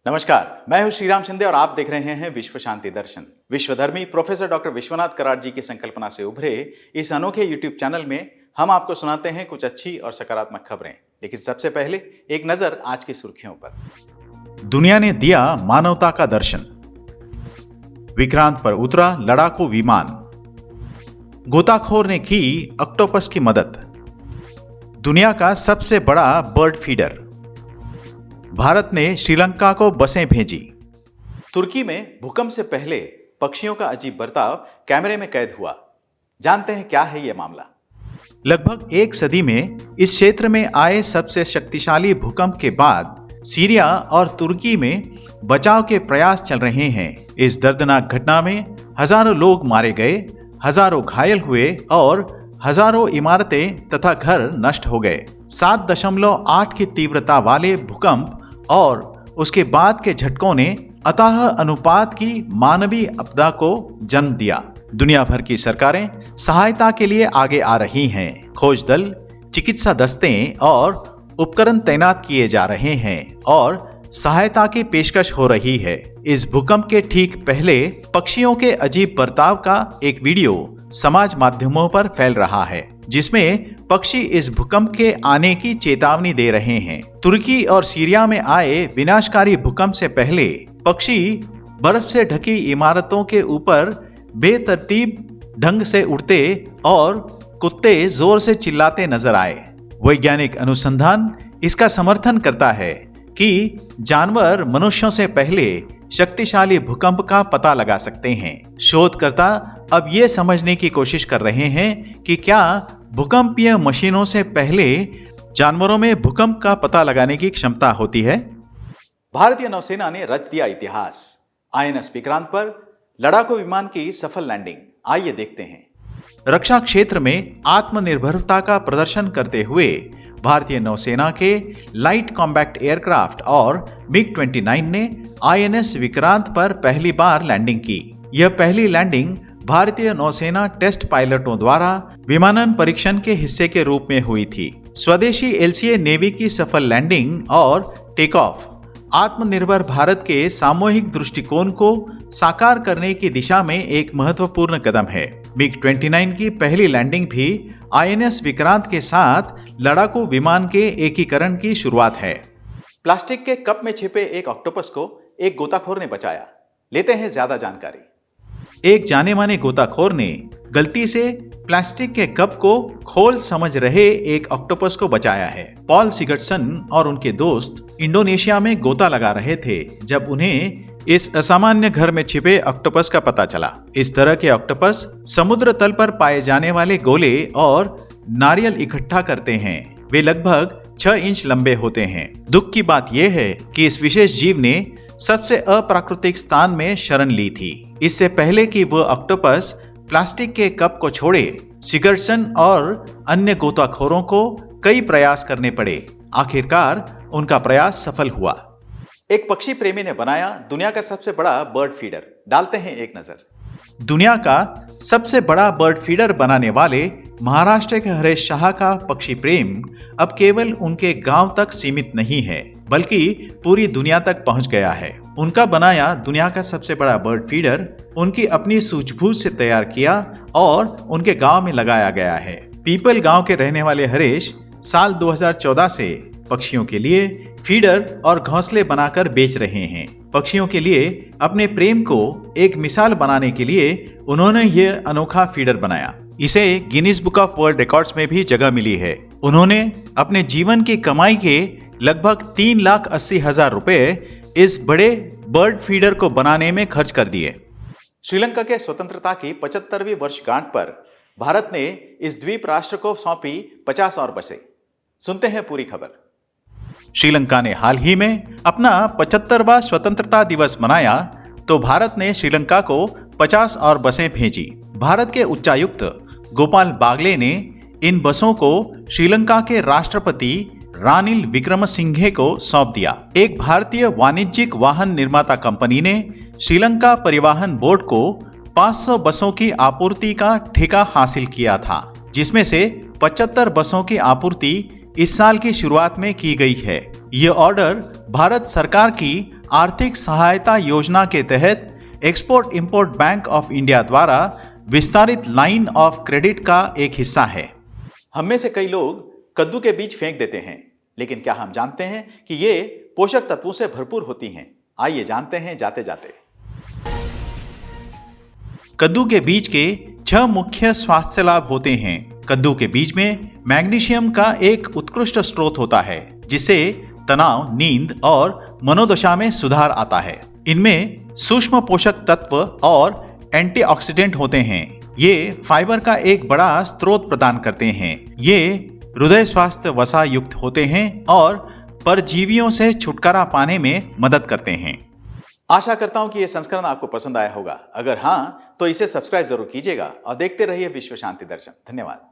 नमस्कार, मैं हूं श्रीराम शिंदे और आप देख रहे हैं विश्व शांति दर्शन। विश्वधर्मी प्रोफेसर डॉक्टर विश्वनाथ कराड जी की संकल्पना से उभरे इस अनोखे यूट्यूब चैनल में हम आपको सुनाते हैं कुछ अच्छी और सकारात्मक खबरें। लेकिन सबसे पहले एक नजर आज की सुर्खियों पर। दुनिया ने दिया मानवता का दर्शन। विक्रांत पर उतरा लड़ाकू विमान। गोताखोर ने की ऑक्टोपस की मदद। दुनिया का सबसे बड़ा बर्ड फीडर। भारत ने श्रीलंका को बसें भेजी। तुर्की में भूकंप से पहले पक्षियों का अजीब बर्ताव कैमरे में कैद हुआ। जानते हैं क्या है यह मामला। लगभग एक सदी में इस क्षेत्र में आए सबसे शक्तिशाली भूकंप के बाद सीरिया और तुर्की में बचाव के प्रयास चल रहे हैं। इस दर्दनाक घटना में हजारों लोग मारे गए, हजारों घायल हुए और हजारों इमारतें तथा घर नष्ट हो गए। 7.8 की तीव्रता वाले भूकंप और उसके बाद के झटकों ने अथाह अनुपात की मानवीय आपदा को जन्म दिया। दुनिया भर की सरकारें सहायता के लिए आगे आ रही हैं। खोज दल, चिकित्सा दस्ते और उपकरण तैनात किए जा रहे हैं और सहायता की पेशकश हो रही है। इस भूकंप के ठीक पहले पक्षियों के अजीब बर्ताव का एक वीडियो समाज माध्यमों पर फैल रहा है, जिसमें पक्षी इस भूकंप के आने की चेतावनी दे रहे हैं। तुर्की और सीरिया में आए विनाशकारी भूकंप से पहले पक्षी बर्फ से ढकी इमारतों के ऊपर बेतरतीब ढंग से उड़ते और कुत्ते जोर से चिल्लाते नजर आए। वैज्ञानिक अनुसंधान इसका समर्थन करता है कि जानवर मनुष्यों से पहले शक्तिशाली भूकंप का पता लगा सकते हैं। शोधकर्ता अब ये समझने की कोशिश कर रहे हैं कि क्या भूकंपीय मशीनों से पहले जानवरों में भूकंप का पता लगाने की क्षमता होती है। भारतीय नौसेना ने रच दिया इतिहास। आईएनएस विक्रांत पर लड़ाकू विमान की सफल लैंडिंग। आइए देखते हैं। रक्षा क्षेत्र में आत्मनिर्भरता का प्रदर्शन करते हुए भारतीय नौसेना के लाइट कॉम्बैट एयरक्राफ्ट और MiG-29 ने आईएनएस विक्रांत पर पहली बार लैंडिंग की। यह पहली लैंडिंग भारतीय नौसेना टेस्ट पायलटों द्वारा विमानन परीक्षण के हिस्से के रूप में हुई थी। स्वदेशी LCA नेवी की सफल लैंडिंग और टेक ऑफ आत्मनिर्भर भारत के सामूहिक दृष्टिकोण को साकार करने की दिशा में एक महत्वपूर्ण कदम है। MiG-29 की पहली लैंडिंग भी आईएनएस विक्रांत के साथ लड़ाकू विमान के एकीकरण की शुरुआत है। प्लास्टिक के कप में छिपे एक ऑक्टोपस को एक गोताखोर ने बचाया। लेते हैं ज्यादा जानकारी। एक जाने माने गोताखोर ने गलती से प्लास्टिक के कप को खोल समझ रहे एक ऑक्टोपस को बचाया है। पॉल सिगर्टसन और उनके दोस्त इंडोनेशिया में गोता लगा रहे थे जब उन्हें इस असामान्य घर में छिपे ऑक्टोपस का पता चला। इस तरह के ऑक्टोपस समुद्र तल पर पाए जाने वाले गोले और नारियल इकट्ठा करते हैं। वे लगभग 6 इंच लंबे होते हैं। दुख की बात यह है कि इस विशेष जीव ने सबसे अप्राकृतिक स्थान में शरण ली थी। इससे पहले कि वह ऑक्टोपस प्लास्टिक के कप को छोड़े, सिगर्टसन और अन्य गोताखोरों को कई प्रयास करने पड़े। आखिरकार उनका प्रयास सफल हुआ। एक पक्षी प्रेमी ने बनाया दुनिया का सबसे बड़ा बर्ड फीडर। डालते हैं एक नजर। दुनिया का सबसे बड़ा बर्ड फीडर बनाने वाले महाराष्ट्र के हरेश शाह का पक्षी प्रेम अब केवल उनके गांव तक सीमित नहीं है, बल्कि पूरी दुनिया तक पहुंच गया है। उनका बनाया दुनिया का सबसे बड़ा बर्ड फीडर उनकी अपनी सूझबूझ से तैयार किया और उनके गांव में लगाया गया है। पीपल गांव के रहने वाले हरेश साल 2014 से पक्षियों के लिए फीडर और घोंसले बनाकर बेच रहे हैं। पक्षियों के लिए अपने प्रेम को एक मिसाल बनाने के लिए उन्होंने यह अनोखा फीडर बनाया। इसे Guinness book of world records में भी जगह मिली है। उन्होंने अपने जीवन की कमाई के लगभग 3,80,000 रुपए इस बड़े बर्ड फीडर को बनाने में खर्च कर दिए। श्रीलंका के स्वतंत्रता की 75वीं वर्षगांठ पर भारत ने इस द्वीप राष्ट्र को सौंपी 50 और बसें। सुनते हैं पूरी खबर। श्रीलंका ने हाल ही में अपना 75वां स्वतंत्रता दिवस मनाया तो भारत ने श्रीलंका को 50 और बसें भेजी। भारत के उच्चायुक्त गोपाल बागले ने इन बसों को श्रीलंका के राष्ट्रपति रानिल विक्रमसिंघे को सौंप दिया। एक भारतीय वाणिज्यिक वाहन निर्माता कंपनी ने श्रीलंका परिवहन बोर्ड को 500 बसों की आपूर्ति का ठेका हासिल किया था, जिसमें से 75 बसों की आपूर्ति इस साल की शुरुआत में की गई है। ये ऑर्डर भारत सरकार की आर्थिक सहायता योजना के तहत export import bank of India द्वारा विस्तारित लाइन ऑफ क्रेडिट का एक हिस्सा है। हम में से कई लोग कद्दू के बीज फेंक देते हैं, लेकिन क्या हम जानते हैं कि ये पोषक तत्वों से भरपूर होती हैं? आइए जानते हैं जाते जाते। कद्दू के बीज के 6 मुख्य स्वास्थ्य लाभ होते हैं। कद्दू के बीज में मैग्नीशियम का एक उत्कृष्ट स्रोत होता है, जिससे तनाव, नींद और मनोदशा में सुधार आता है। इनमें सूक्ष्म पोषक तत्व और एंटीऑक्सीडेंट होते हैं। ये फाइबर का एक बड़ा स्रोत प्रदान करते हैं। ये हृदय स्वास्थ्य वसा युक्त होते हैं और परजीवियों से छुटकारा पाने में मदद करते हैं। आशा करता हूं कि यह संस्करण आपको पसंद आया होगा। अगर हाँ, तो इसे सब्सक्राइब जरूर कीजिएगा और देखते रहिए विश्व शांति दर्शन। धन्यवाद।